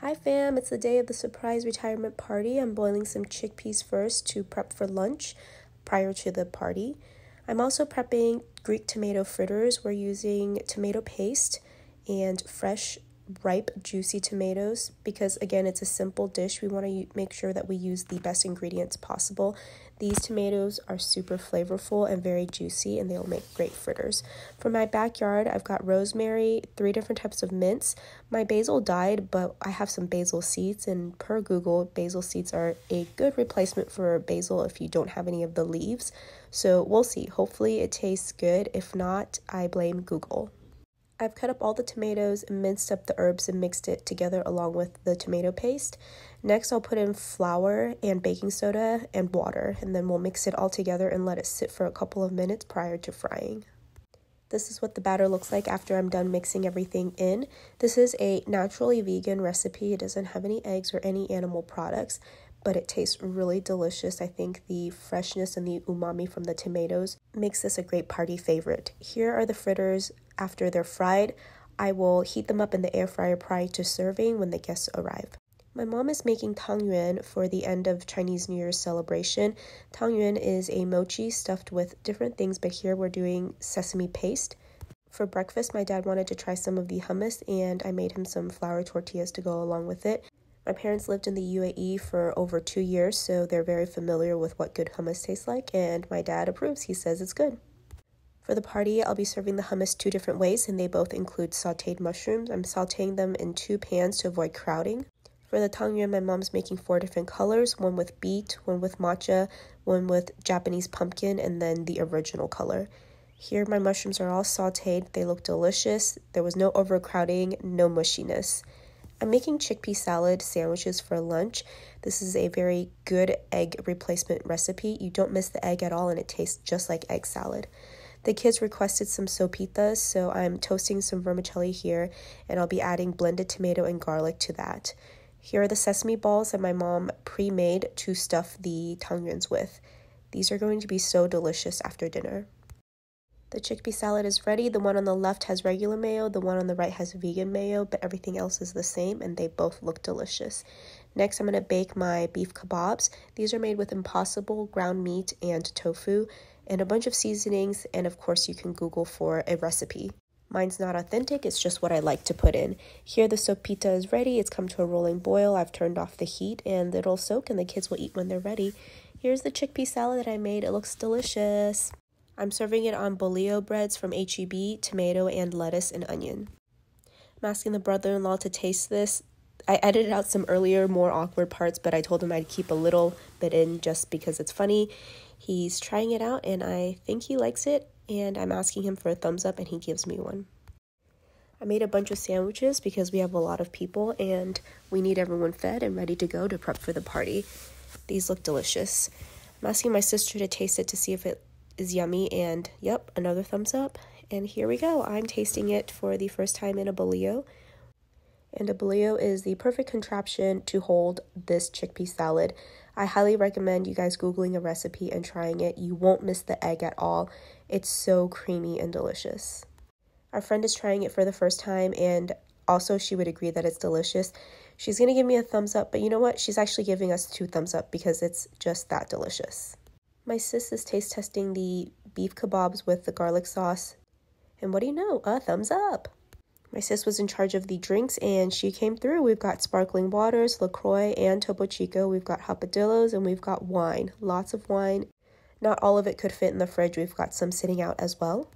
Hi fam, it's the day of the surprise retirement party. I'm boiling some chickpeas first to prep for lunch prior to the party. I'm also prepping Greek tomato fritters. We're using tomato paste and fresh, ripe, juicy tomatoes because, again, it's a simple dish. We want to make sure that we use the best ingredients possible. These tomatoes are super flavorful and very juicy, and they'll make great fritters. For my backyard, I've got rosemary, 3 different types of mints. My basil died, but I have some basil seeds, and per Google, basil seeds are a good replacement for basil if you don't have any of the leaves. So we'll see. Hopefully it tastes good. If not, I blame Google. I've cut up all the tomatoes and minced up the herbs and mixed it together along with the tomato paste. Next, I'll put in flour and baking soda and water, and then we'll mix it all together and let it sit for a couple of minutes prior to frying. This is what the batter looks like after I'm done mixing everything in. This is a naturally vegan recipe. It doesn't have any eggs or any animal products, but it tastes really delicious. I think the freshness and the umami from the tomatoes makes this a great party favorite. Here are the fritters after they're fried. I will heat them up in the air fryer prior to serving when the guests arrive. My mom is making tangyuan for the end of Chinese New Year's celebration. Tangyuan is a mochi stuffed with different things, but here we're doing sesame paste. For breakfast, my dad wanted to try some of the hummus, and I made him some flour tortillas to go along with it. My parents lived in the UAE for over 2 years, so they're very familiar with what good hummus tastes like, and my dad approves. He says it's good. For the party, I'll be serving the hummus 2 different ways, and they both include sauteed mushrooms. I'm sauteing them in 2 pans to avoid crowding. For the tangyuan, my mom's making 4 different colors, one with beet, one with matcha, one with Japanese pumpkin, and then the original color. Here, my mushrooms are all sauteed. They look delicious. There was no overcrowding, no mushiness. I'm making chickpea salad sandwiches for lunch. This is a very good egg replacement recipe. You don't miss the egg at all, and it tastes just like egg salad. The kids requested some sopitas, so I'm toasting some vermicelli here, and I'll be adding blended tomato and garlic to that. Here are the sesame balls that my mom pre-made to stuff the tangyuans with. These are going to be so delicious after dinner. The chickpea salad is ready. The one on the left has regular mayo, the one on the right has vegan mayo, but everything else is the same, and they both look delicious. Next, I'm going to bake my beef kebabs. These are made with impossible ground meat and tofu, and a bunch of seasonings, and of course you can Google for a recipe. Mine's not authentic, it's just what I like to put in. Here the sopita is ready. It's come to a rolling boil. I've turned off the heat, and it'll soak, and the kids will eat when they're ready. Here's the chickpea salad that I made. It looks delicious. I'm serving it on bolillo breads from H-E-B, tomato and lettuce and onion. I'm asking the brother-in-law to taste this. I edited out some earlier, more awkward parts, but I told him I'd keep a little bit in just because it's funny. He's trying it out, and I think he likes it, and I'm asking him for a thumbs up, and he gives me one. I made a bunch of sandwiches because we have a lot of people, and we need everyone fed and ready to go to prep for the party. These look delicious. I'm asking my sister to taste it to see if it is yummy, and yep, another thumbs up. And here we go. I'm tasting it for the first time in a bolillo. And a bolillo is the perfect contraption to hold this chickpea salad. I highly recommend you guys Googling a recipe and trying it. You won't miss the egg at all. It's so creamy and delicious. Our friend is trying it for the first time, and also she would agree that it's delicious. She's going to give me a thumbs up, but you know what? She's actually giving us 2 thumbs up because it's just that delicious. My sis is taste testing the beef kebabs with the garlic sauce. And what do you know? A thumbs up. My sis was in charge of the drinks, and she came through. We've got sparkling waters, LaCroix, and Topo Chico. We've got Hopadillos, and we've got wine. Lots of wine. Not all of it could fit in the fridge. We've got some sitting out as well.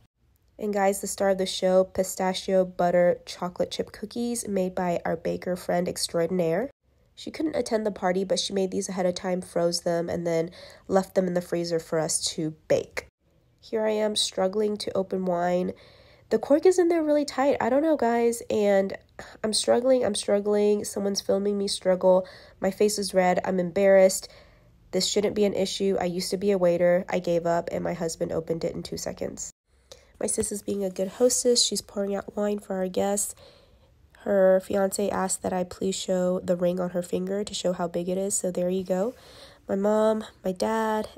And guys, the star of the show, pistachio butter chocolate chip cookies made by our baker friend extraordinaire. She couldn't attend the party, but she made these ahead of time, froze them, and then left them in the freezer for us to bake. Here I am struggling to open wine. The cork is in there really tight. I don't know, guys, and I'm struggling. Someone's filming me struggle. My face is red. I'm embarrassed. This shouldn't be an issue. I used to be a waiter. I gave up, and my husband opened it in 2 seconds. My sis is being a good hostess. She's pouring out wine for our guests. Her fiance asked that I please show the ring on her finger to show how big it is, so there you go. My mom, my dad,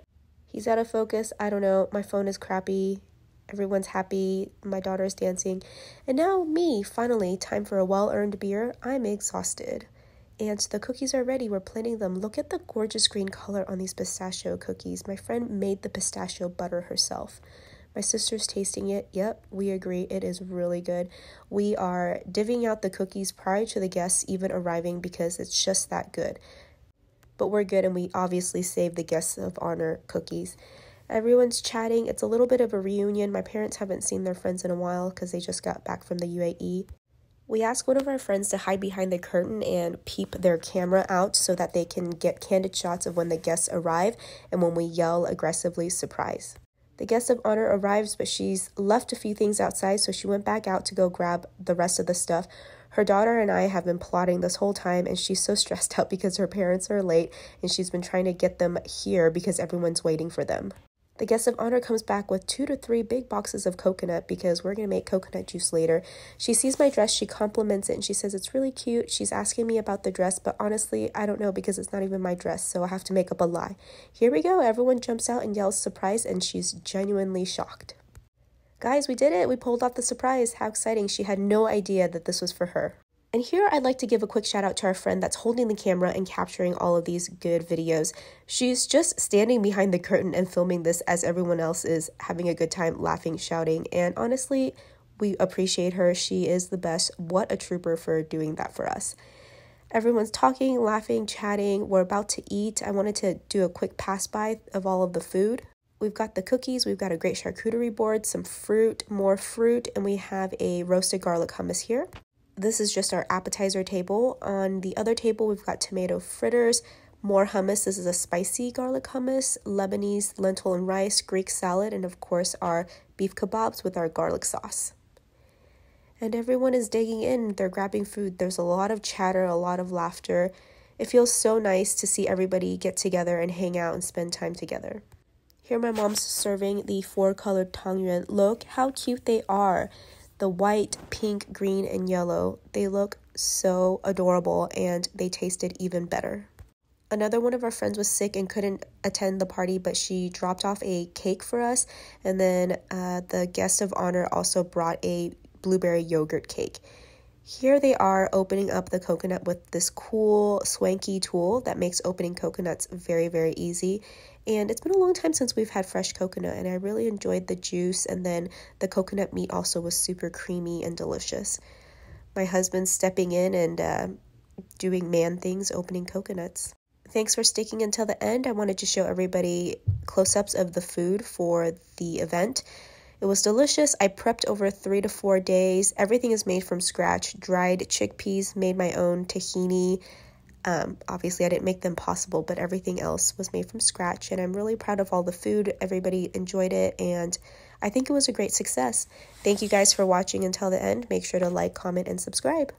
he's out of focus. I don't know. My phone is crappy. Everyone's happy. My daughter's dancing. And now me, finally, time for a well-earned beer. I'm exhausted. And the cookies are ready. We're plating them. Look at the gorgeous green color on these pistachio cookies. My friend made the pistachio butter herself. My sister's tasting it. Yep, we agree. It is really good. We are divvying out the cookies prior to the guests even arriving because it's just that good. But we're good, and we obviously saved the guests of honor cookies. Everyone's chatting. It's a little bit of a reunion. My parents haven't seen their friends in a while because they just got back from the UAE. We asked one of our friends to hide behind the curtain and peep their camera out so that they can get candid shots of when the guests arrive and when we yell aggressively, surprise. The guest of honor arrives, but she's left a few things outside, so she went back out to go grab the rest of the stuff. Her daughter and I have been plotting this whole time, and she's so stressed out because her parents are late, and she's been trying to get them here because everyone's waiting for them. The guest of honor comes back with 2 to 3 big boxes of coconut because we're going to make coconut juice later. She sees my dress, she compliments it, and she says it's really cute. She's asking me about the dress, but honestly, I don't know because it's not even my dress, so I have to make up a lie. Here we go. Everyone jumps out and yells surprise, and she's genuinely shocked. Guys, we did it. We pulled off the surprise. How exciting. She had no idea that this was for her. And here I'd like to give a quick shout out to our friend that's holding the camera and capturing all of these good videos. She's just standing behind the curtain and filming this as everyone else is having a good time, laughing, shouting. And honestly, we appreciate her. She is the best. What a trooper for doing that for us. Everyone's talking, laughing, chatting. We're about to eat. I wanted to do a quick pass by of all of the food. We've got the cookies, we've got a great charcuterie board, some fruit, more fruit, and we have a roasted garlic hummus here. This is just our appetizer table. On the other table, we've got tomato fritters, more hummus. This is a spicy garlic hummus, Lebanese lentil and rice, Greek salad, and of course our beef kebabs with our garlic sauce. And everyone is digging in. They're grabbing food. There's a lot of chatter, a lot of laughter. It feels so nice to see everybody get together and hang out and spend time together. Here my mom's serving the 4-colored tangyuan. Look how cute they are. The white, pink, green, and yellow. They look so adorable, and they tasted even better. Another one of our friends was sick and couldn't attend the party, but she dropped off a cake for us. And then the guest of honor also brought a blueberry yogurt cake. Here they are opening up the coconut with this cool, swanky tool that makes opening coconuts very, very easy. And it's been a long time since we've had fresh coconut, and I really enjoyed the juice, and then the coconut meat also was super creamy and delicious. My husband's stepping in and doing man things, opening coconuts. Thanks for sticking until the end. I wanted to show everybody close-ups of the food for the event. It was delicious. I prepped over 3 to 4 days. Everything is made from scratch. Dried chickpeas, made my own tahini. Obviously, I didn't make them possible, but everything else was made from scratch. And I'm really proud of all the food. Everybody enjoyed it, and I think it was a great success. Thank you guys for watching until the end. Make sure to like, comment, and subscribe.